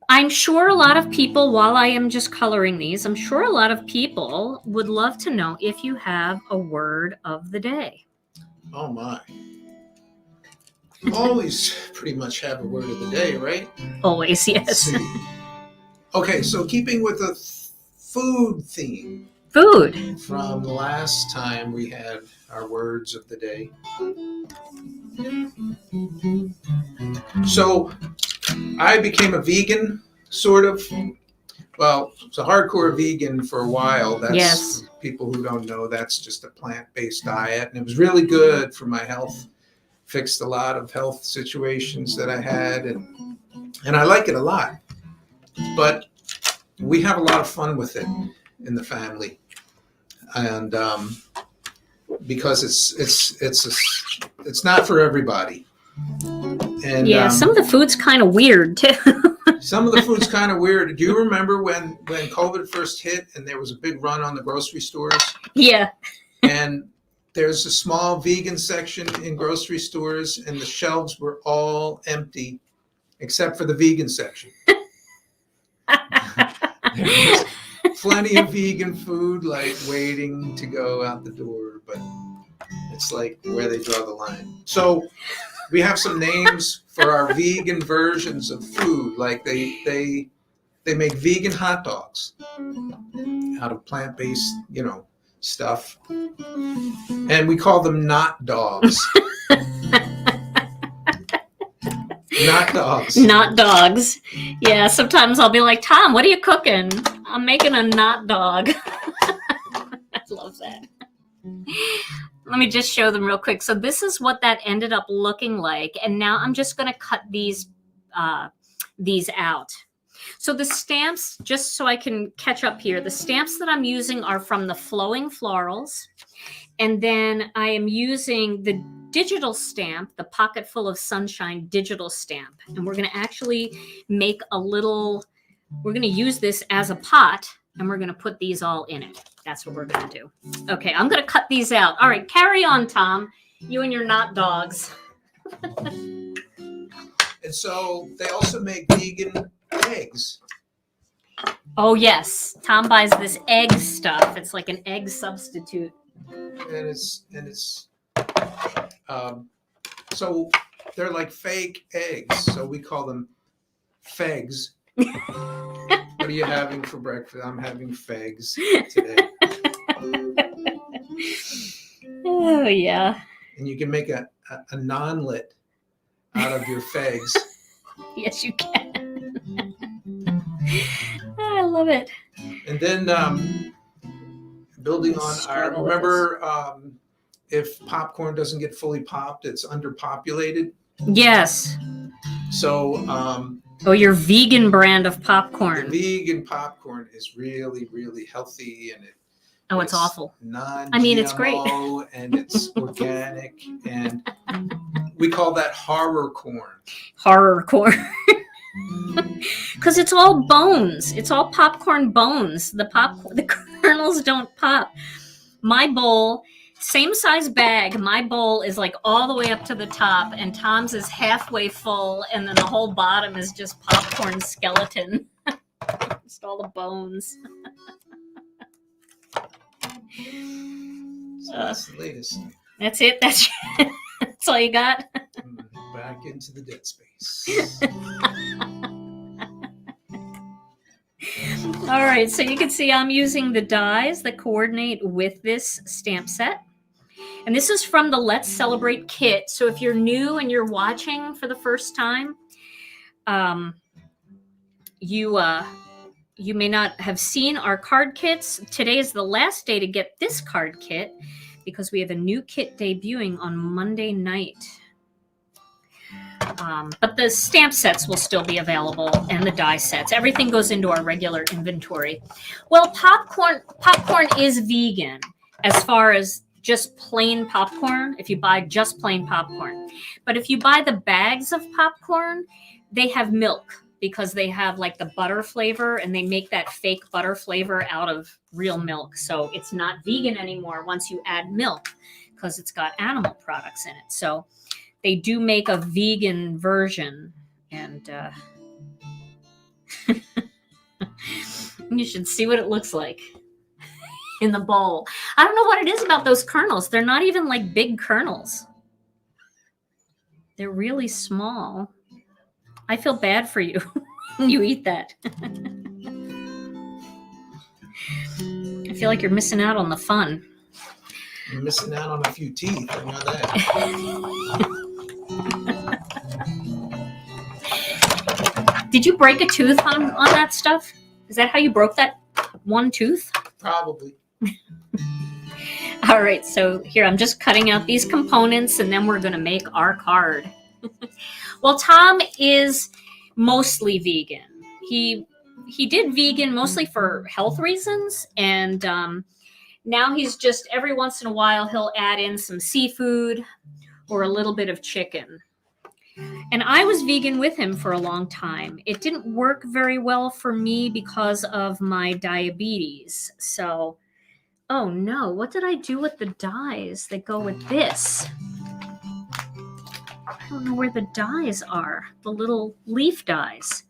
I'm sure a lot of people, while I am just coloring these, I'm sure a lot of people would love to know if you have a word of the day. Oh my. Always pretty much have a word of the day, right? Always, yes. Okay, so keeping with the food theme. Food. From the last time we had our words of the day. So I became a vegan, sort of. Well, it's a hardcore vegan for a while. That's people who don't know, that's just a plant-based diet. And it was really good for my health. Fixed a lot of health situations that I had. And I like it a lot. But we have a lot of fun with it in the family. And because it's not for everybody. And some of the food's kind of weird too. Some of the food's kind of weird. Do you remember when COVID first hit and there was a big run on the grocery stores? Yeah. And there's a small vegan section in grocery stores and the shelves were all empty except for the vegan section. There was plenty of vegan food like waiting to go out the door, but it's like where they draw the line. So we have some names for our vegan versions of food. Like they make vegan hot dogs out of plant-based, stuff. And we call them not dogs. Not dogs. Not dogs. Yeah, sometimes I'll be like, Tom, what are you cooking? I'm making a not dog. I love that. Let me just show them real quick. So this is what that ended up looking like. And now I'm just going to cut these out. So the stamps, just so I can catch up here, the stamps that I'm using are from the Flowing Florals. And then I am using the digital stamp, the Pocket Full of Sunshine digital stamp. And we're going to actually make we're going to use this as a pot, and we're going to put these all in it. That's what we're going to do. Okay, I'm going to cut these out. All right, carry on, Tom. You and your not dogs. And so they also make vegan eggs. Oh, yes. Tom buys this egg stuff. It's like an egg substitute. And it's so they're like fake eggs. So we call them fegs. What are you having for breakfast? I'm having fegs today. Oh, yeah. and you can make a non-lit out of your fags. Yes, you can. I love it. And then building on our, remember if popcorn doesn't get fully popped, it's underpopulated. Yes. So oh, your vegan brand of popcorn. The vegan popcorn is really, really healthy, and it's awful. Non-GMO, I mean, it's great. And it's organic, and we call that horror corn. Horror corn. Because it's all bones. It's all popcorn bones. The kernels don't pop. My bowl, same size bag, my bowl is like all the way up to the top, and Tom's is halfway full, and then the whole bottom is just popcorn skeleton. Just all the bones. So that's the latest. That's it? That's all you got? Back into the dead space. All right, so you can see I'm using the dies that coordinate with this stamp set. And this is from the Let's Celebrate kit. So if you're new and you're watching for the first time, you may not have seen our card kits. Today is the last day to get this card kit because we have a new kit debuting on Monday night. But the stamp sets will still be available, and the die sets. Everything goes into our regular inventory. Well, popcorn is vegan as far as just plain popcorn, if you buy just plain popcorn. But if you buy the bags of popcorn, they have milk because they have like the butter flavor, and they make that fake butter flavor out of real milk. So it's not vegan anymore once you add milk because it's got animal products in it. So they do make a vegan version, and you should see what it looks like in the bowl. I don't know what it is about those kernels. They're not even like big kernels. They're really small. I feel bad for you when you eat that. I feel like you're missing out on the fun. You're missing out on a few teeth. I know that. Did you break a tooth on that stuff? Is that how you broke that one tooth? Probably. All right, so here I'm just cutting out these components, and then we're going to make our card. Well, Tom is mostly vegan. He did vegan mostly for health reasons, and now he's just every once in a while he'll add in some seafood or a little bit of chicken. And I was vegan with him for a long time. It didn't work very well for me because of my diabetes. So, oh no, what did I do with the dies that go with this? I don't know where the dies are, the little leaf dies.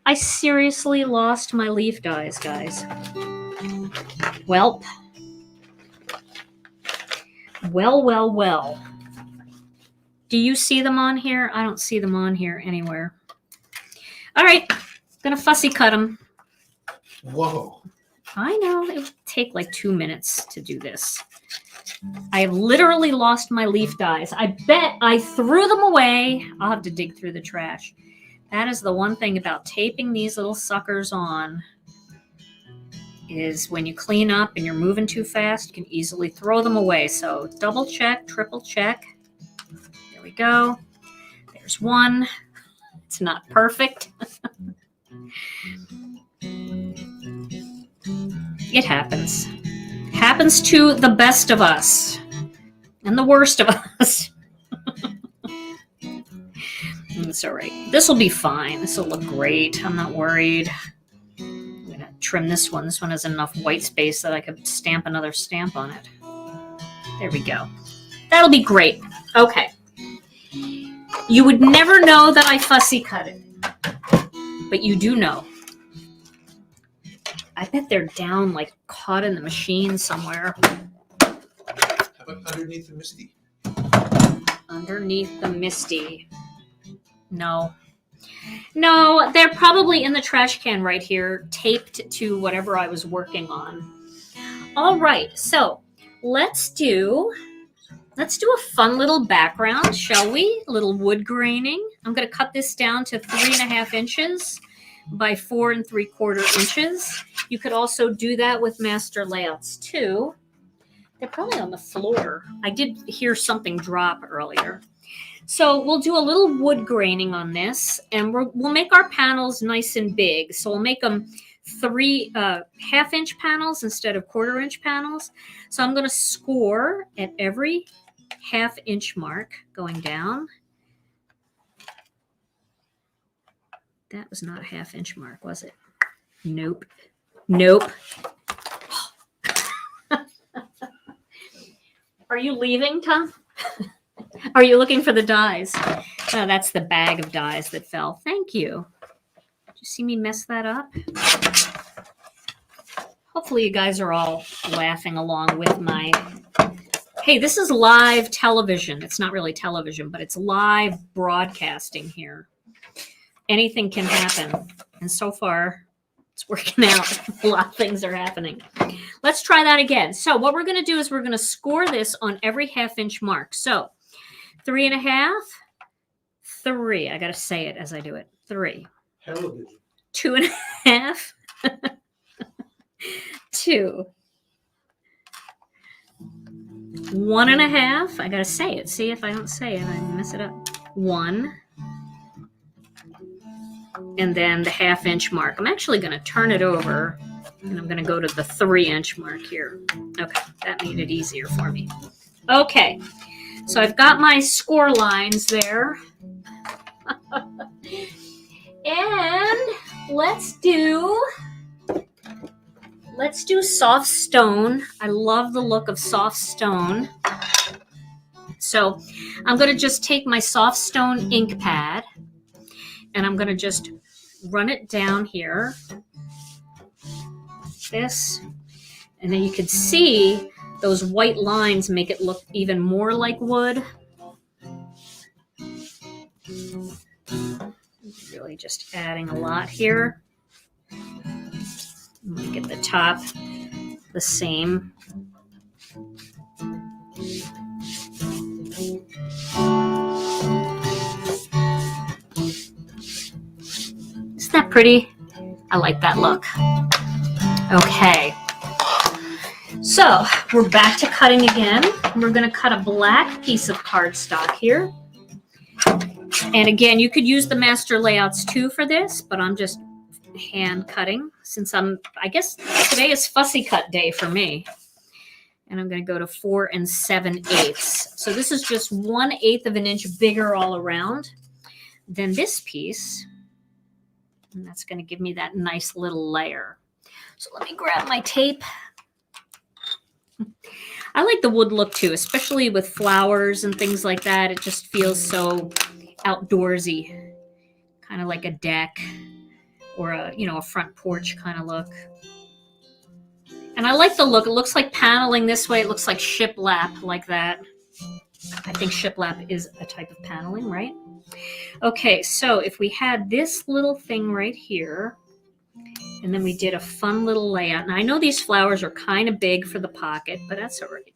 I seriously lost my leaf dies, guys. Well. Do you see them on here? I don't see them on here anywhere. All right, gonna fussy cut them. Whoa. I know, it would take like 2 minutes to do this. I have literally lost my leaf dies. I bet I threw them away. I'll have to dig through the trash. That is the one thing about taping these little suckers on, is when you clean up and you're moving too fast, you can easily throw them away. So double check, triple check. There we go. There's one. It's not perfect. It happens. Happens to the best of us and the worst of us. It's all right. This will be fine. This will look great. I'm not worried. I'm going to trim this one. This one has enough white space that I could stamp another stamp on it. There we go. That'll be great. Okay. You would never know that I fussy cut it, but you do know. I bet they're down, like caught in the machine somewhere. How about underneath the Misty? Underneath the Misty. No, they're probably in the trash can right here, taped to whatever I was working on. All right, so let's do let's do a fun little background, shall we? A little wood graining. I'm going to cut this down to 3.5 inches by 4 3/4 inches. You could also do that with master layouts too. They're probably on the floor. I did hear something drop earlier. So we'll do a little wood graining on this, and we'll make our panels nice and big. So we'll make them 3 1/2-inch panels instead of 1/4-inch panels. So I'm going to score at every 1/2-inch mark going down. That was not a 1/2-inch mark, was it? Nope. Nope. Are you leaving, Tom? Are you looking for the dies? Oh, that's the bag of dies that fell. Thank you. Did you see me mess that up? Hopefully you guys are all laughing along with my... Hey, this is live television. It's not really television, but it's live broadcasting here. Anything can happen. And so far, it's working out. A lot of things are happening. Let's try that again. So what we're going to do is we're going to score this on every 1/2-inch mark. So 3.5, 3. I got to say it as I do it. 3. Television. 2.5, 2. 1.5. I got to say it. See if I don't say it, I mess it up. 1. And then the 1/2-inch mark. I'm actually going to turn it over, and I'm going to go to the 3-inch mark here. Okay, that made it easier for me. Okay, so I've got my score lines there. And let's do soft stone. I love the look of soft stone. So I'm going to just take my soft stone ink pad, and I'm going to just run it down here. This. And then you can see those white lines make it look even more like wood. Really just adding a lot here. Make it the top the same. Isn't that pretty? I like that look. Okay. So we're back to cutting again. We're going to cut a black piece of cardstock here. And again, you could use the master layouts too for this, but I'm just hand cutting since I guess today is fussy cut day for me. And I'm going to go to 4 7/8. So this is just 1/8 of an inch bigger all around than this piece. And that's going to give me that nice little layer. So let me grab my tape. I like the wood look too, especially with flowers and things like that. It just feels so outdoorsy, kind of like a deck or a front porch kind of look. And I like the look. It looks like paneling this way. It looks like shiplap like that. I think shiplap is a type of paneling, right? Okay, so if we had this little thing right here, and then we did a fun little layout. Now I know these flowers are kind of big for the pocket, but that's all right.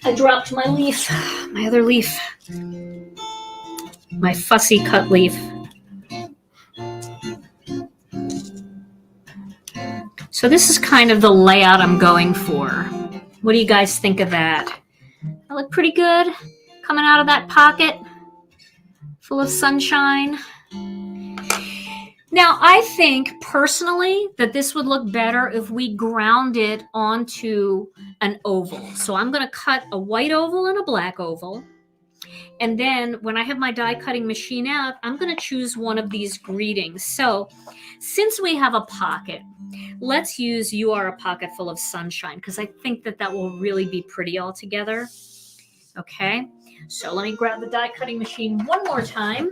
I dropped my leaf, my other leaf, my fussy cut leaf. So this is kind of the layout I'm going for. What do you guys think of that? I look pretty good coming out of that pocket full of sunshine. Now, I think personally that this would look better if we ground it onto an oval. So I'm going to cut a white oval and a black oval. And then when I have my die cutting machine out, I'm going to choose one of these greetings. So since we have a pocket, let's use "You Are a Pocket Full of Sunshine" because I think that will really be pretty all together. Okay, so let me grab the die cutting machine one more time.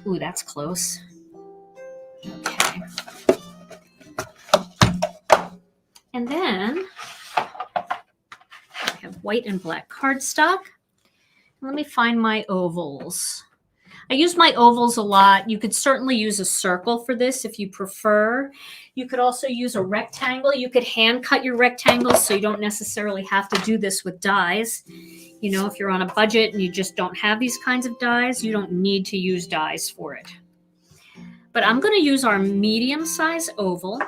Ooh, that's close. Okay. And then I have white and black cardstock. let me find my ovals. I use my ovals a lot. You could certainly use a circle for this if you prefer. You could also use a rectangle. You could hand cut your rectangles so you don't necessarily have to do this with dies. You know, if you're on a budget and you just don't have these kinds of dies, you don't need to use dies for it. But I'm going to use our medium-size oval.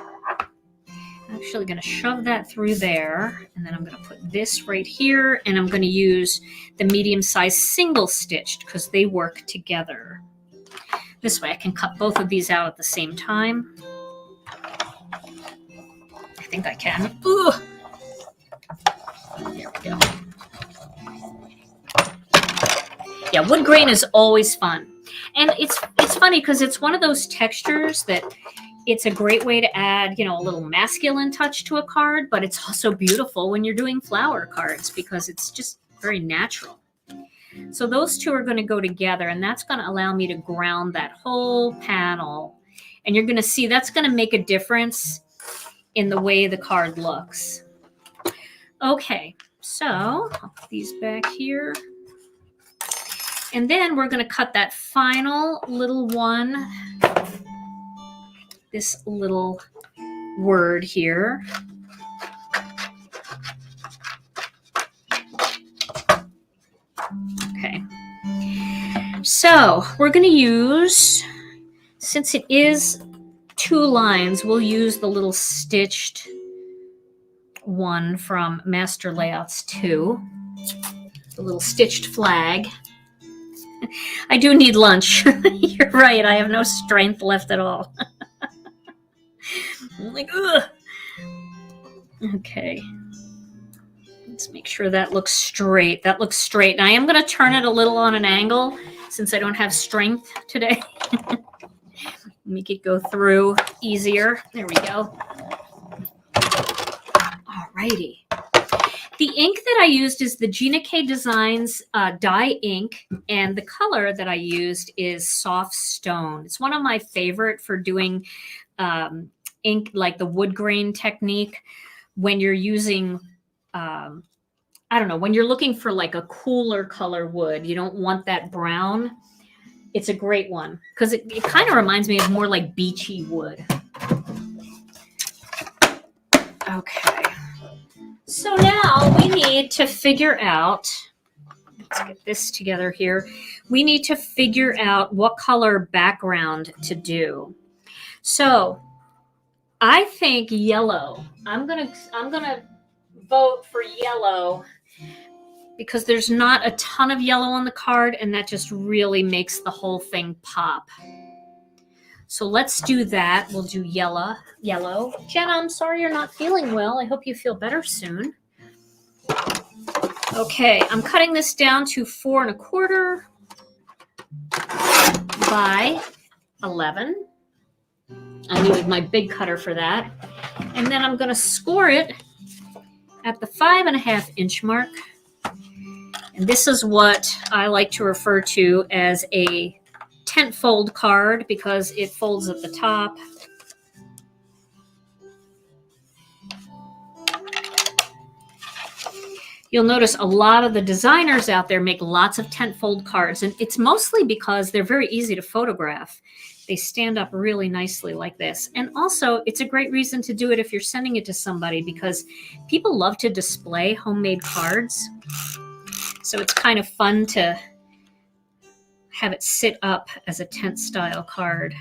I'm actually going to shove that through there, and then I'm going to put this right here, and I'm going to use the medium-sized single stitched because they work together. This way I can cut both of these out at the same time. I think I can. Ooh. There we go. Yeah, wood grain is always fun. And it's funny because it's one of those textures that it's a great way to add, you know, a little masculine touch to a card, but it's also beautiful when you're doing flower cards because it's just very natural. So those two are going to go together, and that's going to allow me to ground that whole panel. And you're going to see that's going to make a difference in the way the card looks. Okay, so I'll put these back here. And then we're going to cut that final little one, this little word here. Okay. So we're going to use, since it is 2 lines, we'll use the little stitched one from Master Layouts 2, the little stitched flag. I do need lunch. You're right. I have no strength left at all. I'm like, ugh. Okay. Let's make sure that looks straight. That looks straight. And I am going to turn it a little on an angle since I don't have strength today. Make it go through easier. There we go. Alrighty. The ink that I used is the Gina K Designs dye ink, and the color that I used is Soft Stone. It's one of my favorite for doing ink like the wood grain technique when you're using, I don't know, when you're looking for like a cooler color wood. You don't want that brown. It's a great one because it kind of reminds me of more like beachy wood. Okay. So now we need to figure out, let's get this together here. We need to figure out what color background to do. So I think yellow. I'm gonna vote for yellow because there's not a ton of yellow on the card, and that just really makes the whole thing pop. So let's do that. We'll do yellow. Jenna, I'm sorry you're not feeling well. I hope you feel better soon. Okay, I'm cutting this down to 4 1/4 by 11. I needed my big cutter for that. And then I'm going to score it at the 5.5 inch mark. And this is what I like to refer to as a tent fold card because it folds at the top. You'll notice a lot of the designers out there make lots of tent fold cards, and it's mostly because they're very easy to photograph. They stand up really nicely like this. And also, it's a great reason to do it if you're sending it to somebody because people love to display homemade cards. So it's kind of fun to have it sit up as a tent style card.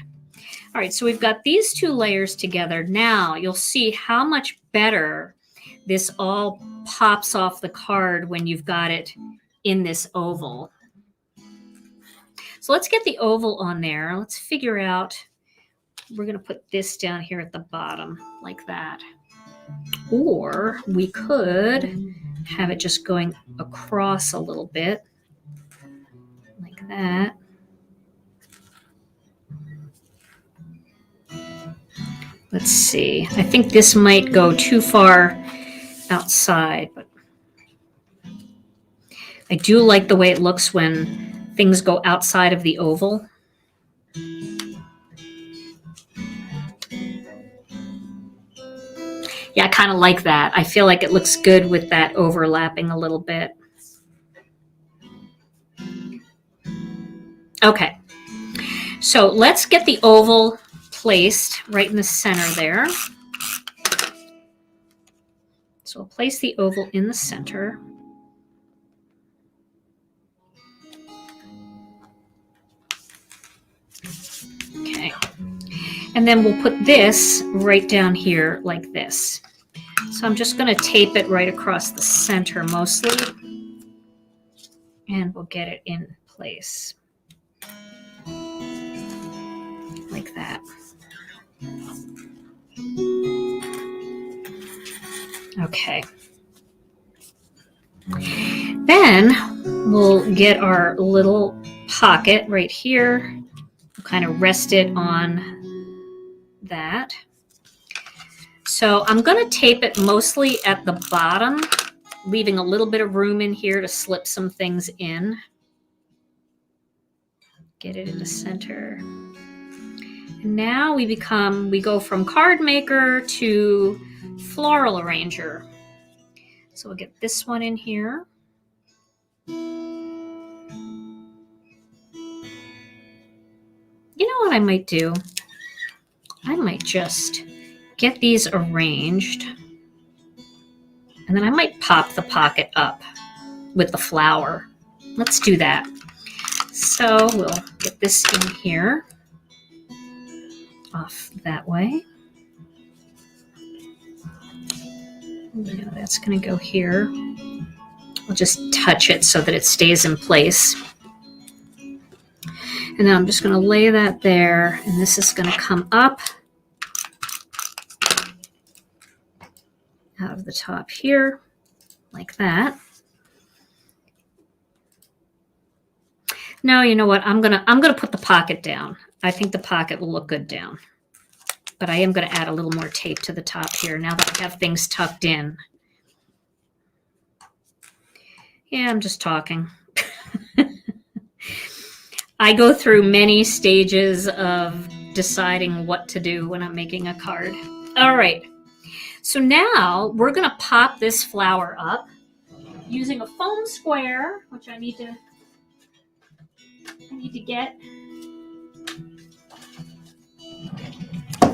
All right, so we've got these 2 layers together. Now you'll see how much better this all pops off the card when you've got it in this oval. So let's get the oval on there. Let's figure out, we're going to put this down here at the bottom like that. Or we could have it just going across a little bit like that. Let's see. I think this might go too far outside, but I do like the way it looks when things go outside of the oval. Yeah, I kind of like that. I feel like it looks good with that overlapping a little bit. Okay. So let's get the oval placed right in the center there. So we'll place the oval in the center. Okay. And then we'll put this right down here like this. So I'm just going to tape it right across the center mostly. And we'll get it in place. Like that. Okay. Then we'll get our little pocket right here. We'll kind of rest it on that. So I'm going to tape it mostly at the bottom, leaving a little bit of room in here to slip some things in. Get it in the center. And now we go from card maker to floral arranger. So we'll get this one in here. You know what I might do? I might just get these arranged, and then I might pop the pocket up with the flower. Let's do that. So we'll get this in here, off that way. You know, that's going to go here. I'll just touch it so that it stays in place. And then I'm just going to lay that there, and this is going to come up out of the top here, like that. No, you know what? I'm gonna put the pocket down. I think the pocket will look good down. But I am going to add a little more tape to the top here now that I have things tucked in. Yeah, I'm just talking. I go through many stages of deciding what to do when I'm making a card. All right. So now we're going to pop this flower up using a foam square, which I need to get.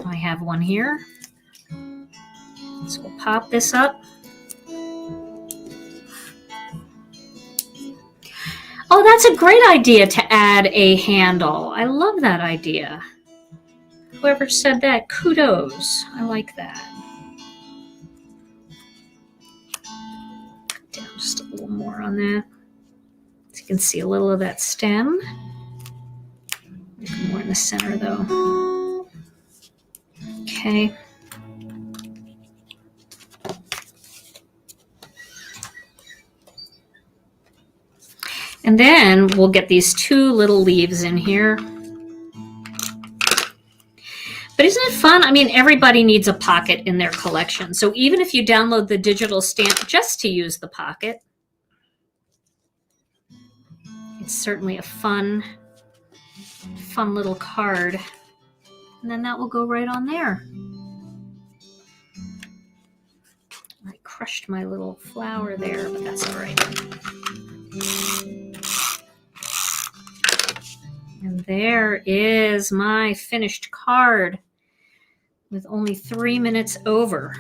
I have one here. So we'll pop this up. Oh, that's a great idea to add a handle. I love that idea. Whoever said that, kudos. I like that. Down just a little more on that. So you can see a little of that stem. More in the center though. Okay. And then we'll get these two little leaves in here. But isn't it fun? I mean, everybody needs a pocket in their collection. So even if you download the digital stamp just to use the pocket, it's certainly a fun little card. And then that will go right on there. I crushed my little flower there, but that's all right. And there is my finished card with only 3 minutes over.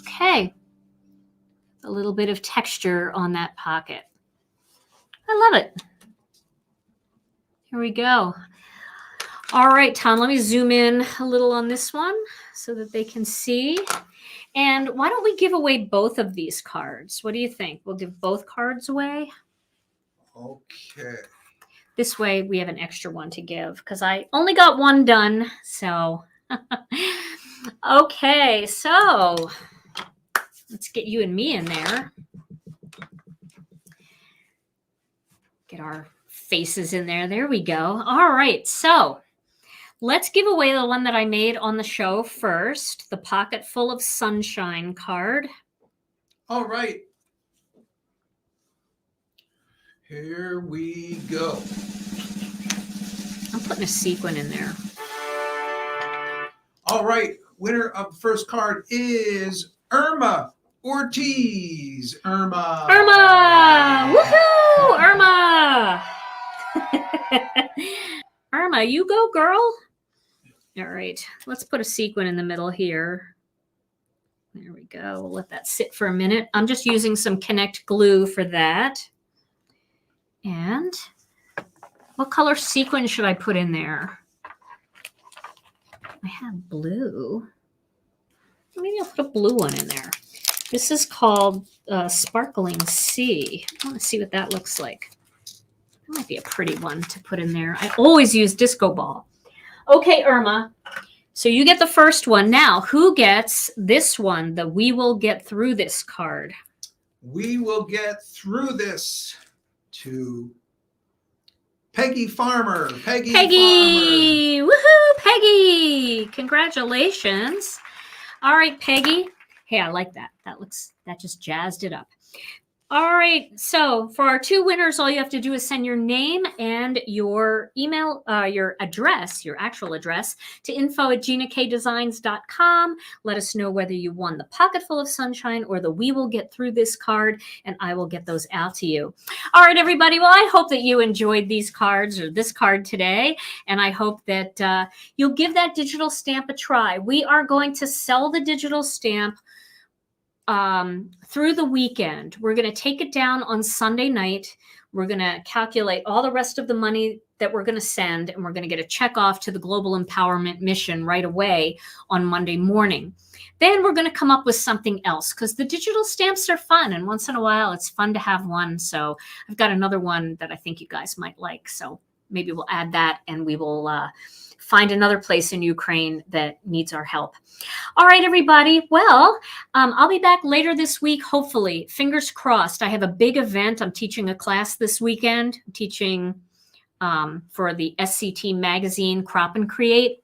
Okay. A little bit of texture on that pocket. I love it. Here we go. All right, Tom, let me zoom in a little on this one so that they can see. And why don't we give away both of these cards? What do you think? We'll give both cards away? Okay. This way we have an extra one to give because I only got one done. So, okay, so let's get you and me in there. Get our faces in there. There we go. All right, so let's give away the one that I made on the show first, the Pocket Full of Sunshine card. All right. Here we go. I'm putting a sequin in there. All right. Winner of the first card is Irma Ortiz. Irma. Irma! Woohoo! Woo, Irma! Irma, you go, girl. All right, let's put a sequin in the middle here. There we go. We'll let that sit for a minute. I'm just using some Connect glue for that. And what color sequin should I put in there? I have blue. Maybe I'll put a blue one in there. This is called Sparkling Sea. I want to see what that looks like. That might be a pretty one to put in there. I always use disco ball. Okay, Irma. So you get the first one. Now, who gets this one, the We Will Get Through This card? We will get through this to Peggy Farmer. Peggy Farmer. Woohoo, Peggy. Congratulations. All right, Peggy. Hey, I like that. That just jazzed it up. All right, so for our 2 winners, all you have to do is send your name and your email, your address, your actual address, to info@ginakdesigns.com. Let us know whether you won the Pocket Full of Sunshine or the We Will Get Through This card, and I will get those out to you. All right, everybody. Well, I hope that you enjoyed these cards or this card today, and I hope that you'll give that digital stamp a try. We are going to sell the digital stamp through the weekend. We're going to take it down on Sunday night. We're going to calculate all the rest of the money that we're going to send, and we're going to get a check off to the Global Empowerment Mission right away on Monday morning. Then we're going to come up with something else, because the digital stamps are fun, and once in a while it's fun to have one. So I've got another one that I think you guys might like. So maybe we'll add that, and we will find another place in Ukraine that needs our help. All right, everybody. Well, I'll be back later this week, hopefully. Fingers crossed. I have a big event. I'm teaching a class this weekend. I'm teaching for the SCT magazine, Crop and Create.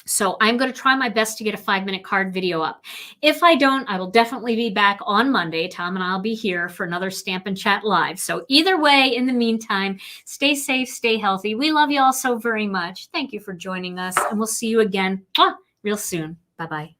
So I'm going to try my best to get a 5-minute card video up. If I don't, I will definitely be back on Monday. Tom and I'll be here for another Stampin' Chat Live. So either way, in the meantime, stay safe, stay healthy. We love you all so very much. Thank you for joining us, and we'll see you again real soon. Bye-bye.